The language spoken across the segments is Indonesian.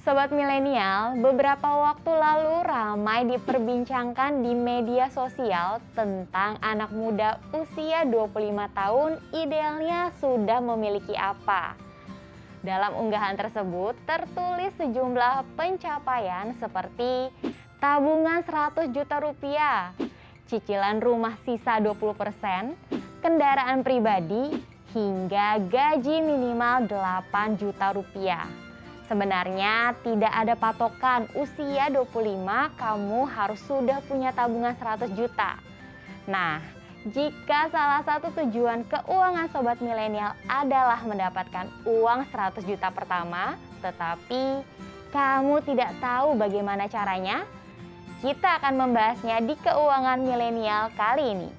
Sobat milenial, beberapa waktu lalu ramai diperbincangkan di media sosial tentang anak muda usia 25 tahun idealnya sudah memiliki apa. Dalam unggahan tersebut tertulis sejumlah pencapaian seperti tabungan 100 juta rupiah, cicilan rumah sisa 20%, kendaraan pribadi, hingga gaji minimal 8 juta rupiah. Sebenarnya tidak ada patokan usia 25 kamu harus sudah punya tabungan 100 juta. Nah, jika salah satu tujuan keuangan sobat milenial adalah mendapatkan uang 100 juta pertama, tetapi kamu tidak tahu bagaimana caranya, kita akan membahasnya di keuangan milenial kali ini.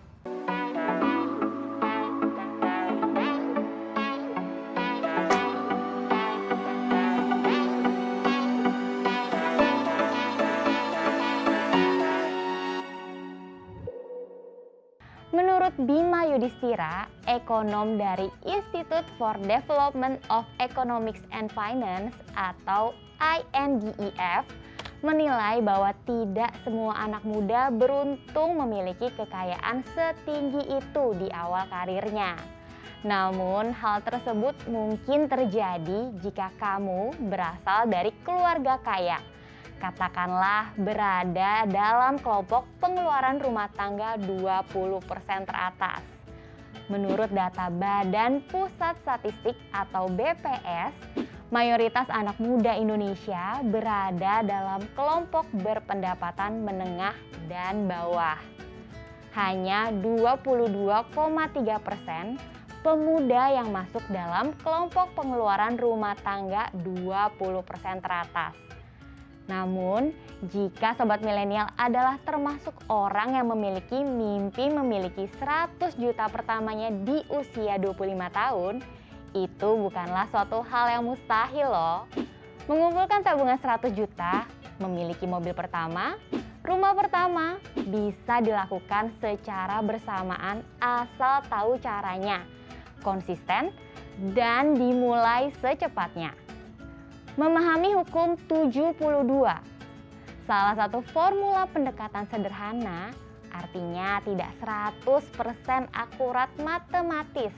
Menurut Bima Yudhistira, ekonom dari Institute for Development of Economics and Finance atau INDEF, menilai bahwa tidak semua anak muda beruntung memiliki kekayaan setinggi itu di awal karirnya. Namun, hal tersebut mungkin terjadi jika kamu berasal dari keluarga kaya. Katakanlah berada dalam kelompok pengeluaran rumah tangga 20% teratas. Menurut data Badan Pusat Statistik atau BPS, mayoritas anak muda Indonesia berada dalam kelompok berpendapatan menengah dan bawah. Hanya 22,3% pemuda yang masuk dalam kelompok pengeluaran rumah tangga 20% teratas. Namun, jika sobat milenial adalah termasuk orang yang memiliki mimpi memiliki 100 juta pertamanya di usia 25 tahun, itu bukanlah suatu hal yang mustahil loh. Mengumpulkan tabungan 100 juta, memiliki mobil pertama, rumah pertama, bisa dilakukan secara bersamaan asal tahu caranya, konsisten, dan dimulai secepatnya. Memahami hukum 72. Salah satu formula pendekatan sederhana artinya tidak 100% akurat matematis.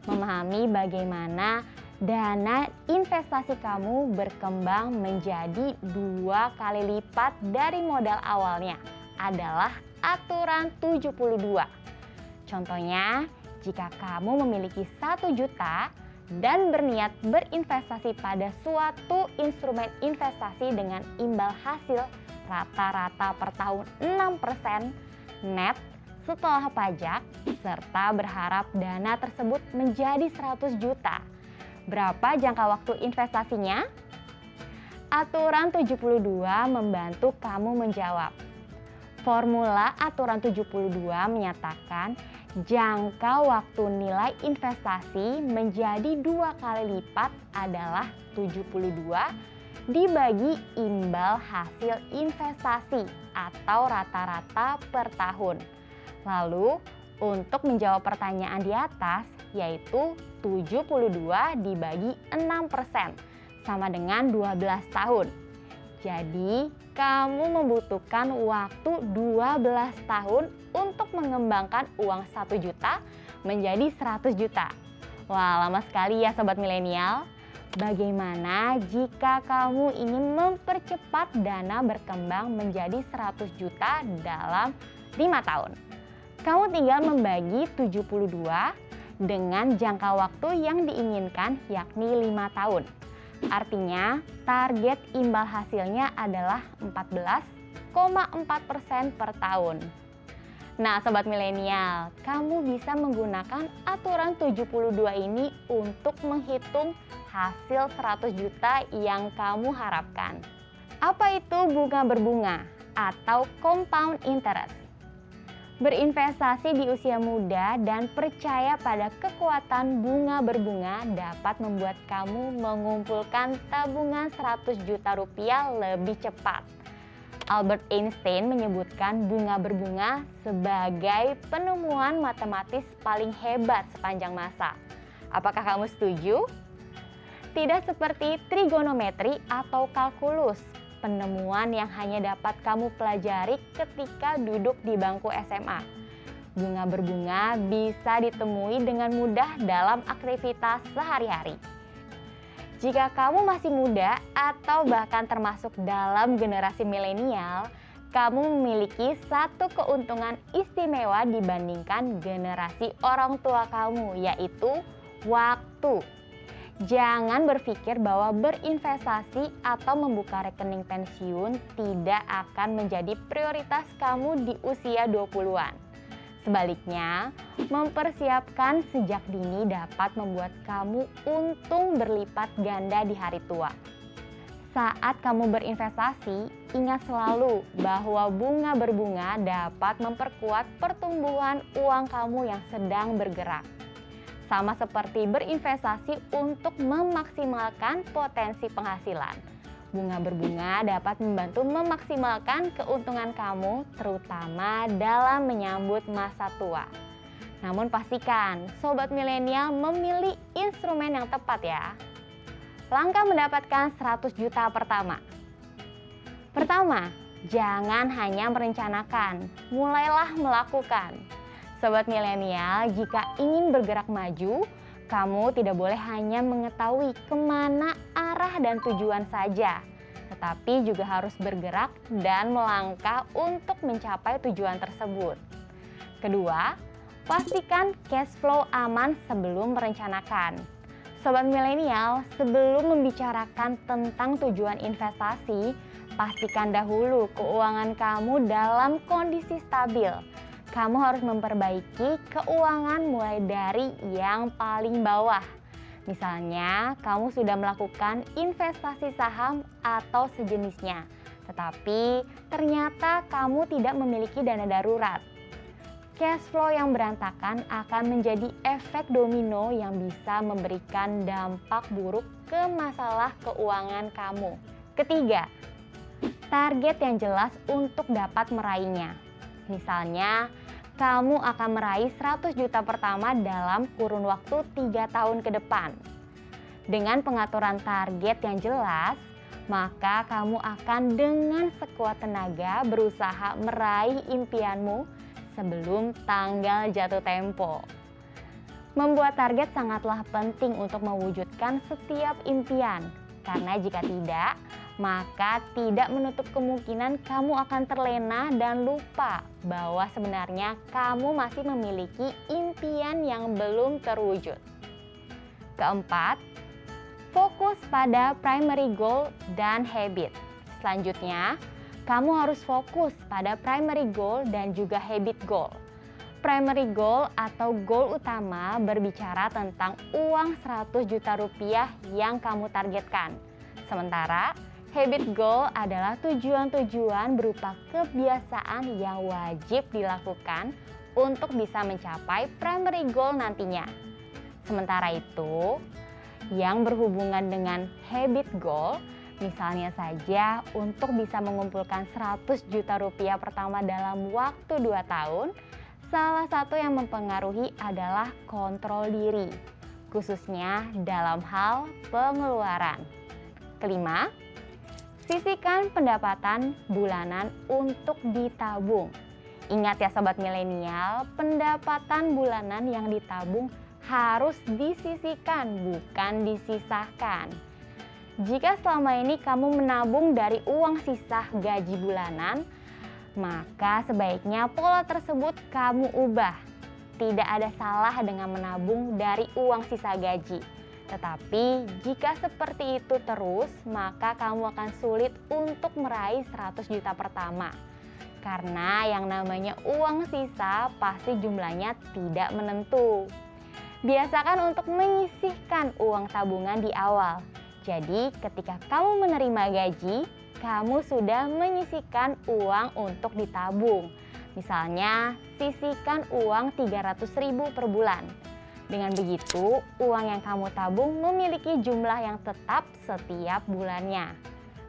Memahami bagaimana dana investasi kamu berkembang menjadi 2 kali lipat dari modal awalnya adalah aturan 72. Contohnya, jika kamu memiliki 1 juta dan berniat berinvestasi pada suatu instrumen investasi dengan imbal hasil rata-rata per tahun 6% net setelah pajak, serta berharap dana tersebut menjadi 100 juta. Berapa jangka waktu investasinya? Aturan 72 membantu kamu menjawab. Formula aturan 72 menyatakan jangka waktu nilai investasi menjadi 2 kali lipat adalah 72 dibagi imbal hasil investasi atau rata-rata per tahun. Lalu, untuk menjawab pertanyaan di atas, yaitu 72 dibagi 6% sama dengan 12 tahun. Jadi, kamu membutuhkan waktu 12 tahun untuk mengembangkan uang 1 juta menjadi 100 juta. Wah, lama sekali ya sobat milenial. Bagaimana jika kamu ingin mempercepat dana berkembang menjadi 100 juta dalam 5 tahun? Kamu tinggal membagi 72 dengan jangka waktu yang diinginkan yakni 5 tahun. Artinya, target imbal hasilnya adalah 14,4% per tahun. Nah, sobat milenial, kamu bisa menggunakan aturan 72 ini untuk menghitung hasil 100 juta yang kamu harapkan. Apa itu bunga berbunga atau compound interest? Berinvestasi di usia muda dan percaya pada kekuatan bunga berbunga dapat membuat kamu mengumpulkan tabungan 100 juta rupiah lebih cepat. Albert Einstein menyebutkan bunga berbunga sebagai penemuan matematis paling hebat sepanjang masa. Apakah kamu setuju? Tidak seperti trigonometri atau kalkulus, penemuan yang hanya dapat kamu pelajari ketika duduk di bangku SMA. Bunga berbunga bisa ditemui dengan mudah dalam aktivitas sehari-hari. Jika kamu masih muda atau bahkan termasuk dalam generasi milenial, kamu memiliki satu keuntungan istimewa dibandingkan generasi orang tua kamu, yaitu waktu. Jangan berpikir bahwa berinvestasi atau membuka rekening pensiun tidak akan menjadi prioritas kamu di usia 20-an. Sebaliknya, mempersiapkan sejak dini dapat membuat kamu untung berlipat ganda di hari tua. Saat kamu berinvestasi, ingat selalu bahwa bunga berbunga dapat memperkuat pertumbuhan uang kamu yang sedang bergerak. Sama seperti berinvestasi untuk memaksimalkan potensi penghasilan. Bunga berbunga dapat membantu memaksimalkan keuntungan kamu, terutama dalam menyambut masa tua. Namun pastikan, sobat milenial memilih instrumen yang tepat ya. Langkah mendapatkan 100 juta pertama. Pertama, jangan hanya merencanakan, mulailah melakukan. Sobat milenial, jika ingin bergerak maju, kamu tidak boleh hanya mengetahui kemana arah dan tujuan saja, tetapi juga harus bergerak dan melangkah untuk mencapai tujuan tersebut. Kedua, pastikan cash flow aman sebelum merencanakan. Sobat milenial, sebelum membicarakan tentang tujuan investasi, pastikan dahulu keuangan kamu dalam kondisi stabil. Kamu harus memperbaiki keuangan mulai dari yang paling bawah. Misalnya, kamu sudah melakukan investasi saham atau sejenisnya, tetapi ternyata kamu tidak memiliki dana darurat. Cash flow yang berantakan akan menjadi efek domino yang bisa memberikan dampak buruk ke masalah keuangan kamu. Ketiga, target yang jelas untuk dapat meraihnya. Misalnya, kamu akan meraih 100 juta pertama dalam kurun waktu 3 tahun ke depan. Dengan pengaturan target yang jelas, maka kamu akan dengan sekuat tenaga berusaha meraih impianmu sebelum tanggal jatuh tempo. Membuat target sangatlah penting untuk mewujudkan setiap impian, karena jika tidak, maka tidak menutup kemungkinan kamu akan terlena dan lupa bahwa sebenarnya kamu masih memiliki impian yang belum terwujud. Keempat, fokus pada primary goal dan habit. Selanjutnya, kamu harus fokus pada primary goal dan juga habit goal. Primary goal atau goal utama berbicara tentang uang 100 juta rupiah yang kamu targetkan. Sementara, habit goal adalah tujuan-tujuan berupa kebiasaan yang wajib dilakukan untuk bisa mencapai primary goal nantinya. Sementara itu, yang berhubungan dengan habit goal, misalnya saja untuk bisa mengumpulkan 100 juta rupiah pertama dalam waktu 2 tahun, salah satu yang mempengaruhi adalah kontrol diri, khususnya dalam hal pengeluaran. Kelima, sisihkan pendapatan bulanan untuk ditabung. Ingat ya sobat milenial, pendapatan bulanan yang ditabung harus disisihkan, bukan disisahkan. Jika selama ini kamu menabung dari uang sisa gaji bulanan, maka sebaiknya pola tersebut kamu ubah. Tidak ada salah dengan menabung dari uang sisa gaji. Tetapi jika seperti itu terus, maka kamu akan sulit untuk meraih 100 juta pertama. Karena yang namanya uang sisa pasti jumlahnya tidak menentu. Biasakan untuk menyisihkan uang tabungan di awal. Jadi ketika kamu menerima gaji, kamu sudah menyisihkan uang untuk ditabung. Misalnya, sisihkan uang 300.000 per bulan. Dengan begitu, uang yang kamu tabung memiliki jumlah yang tetap setiap bulannya.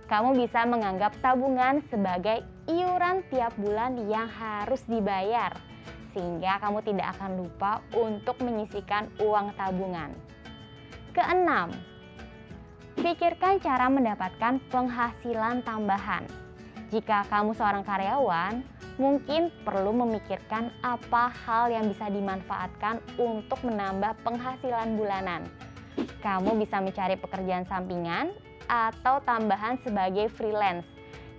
Kamu bisa menganggap tabungan sebagai iuran tiap bulan yang harus dibayar, sehingga kamu tidak akan lupa untuk menyisihkan uang tabungan. Keenam, Pikirkan cara mendapatkan penghasilan tambahan. Jika kamu seorang karyawan, mungkin perlu memikirkan apa hal yang bisa dimanfaatkan untuk menambah penghasilan bulanan. Kamu bisa mencari pekerjaan sampingan atau tambahan sebagai freelance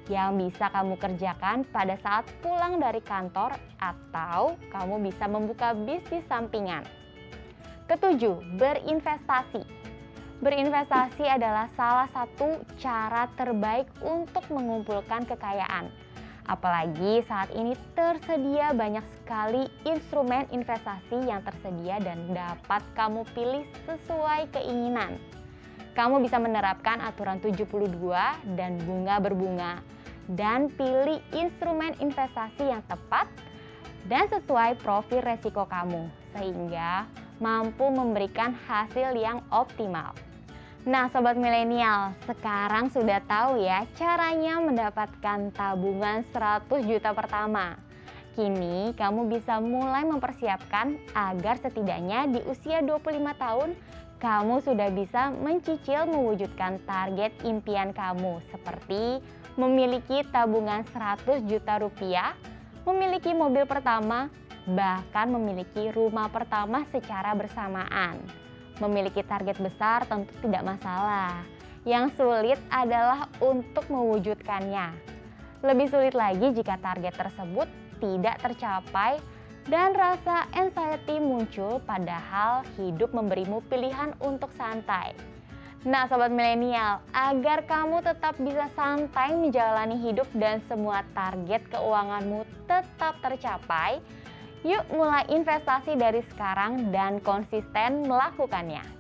yang bisa kamu kerjakan pada saat pulang dari kantor, atau kamu bisa membuka bisnis sampingan. Ketujuh, berinvestasi. Berinvestasi adalah salah satu cara terbaik untuk mengumpulkan kekayaan. Apalagi saat ini tersedia banyak sekali instrumen investasi yang tersedia dan dapat kamu pilih sesuai keinginan. Kamu bisa menerapkan aturan 72 dan bunga berbunga dan pilih instrumen investasi yang tepat dan sesuai profil resiko kamu sehingga mampu memberikan hasil yang optimal. Nah Sobat Milenial, sekarang sudah tahu ya caranya mendapatkan tabungan 100 juta pertama. Kini kamu bisa mulai mempersiapkan agar setidaknya di usia 25 tahun kamu sudah bisa mencicil mewujudkan target impian kamu seperti memiliki tabungan 100 juta rupiah, memiliki mobil pertama, bahkan memiliki rumah pertama secara bersamaan. Memiliki target besar tentu tidak masalah. Yang sulit adalah untuk mewujudkannya. Lebih sulit lagi jika target tersebut tidak tercapai dan rasa anxiety muncul padahal hidup memberimu pilihan untuk santai. Nah Sobat Milenial, agar kamu tetap bisa santai menjalani hidup dan semua target keuanganmu tetap tercapai, yuk mulai investasi dari sekarang dan konsisten melakukannya.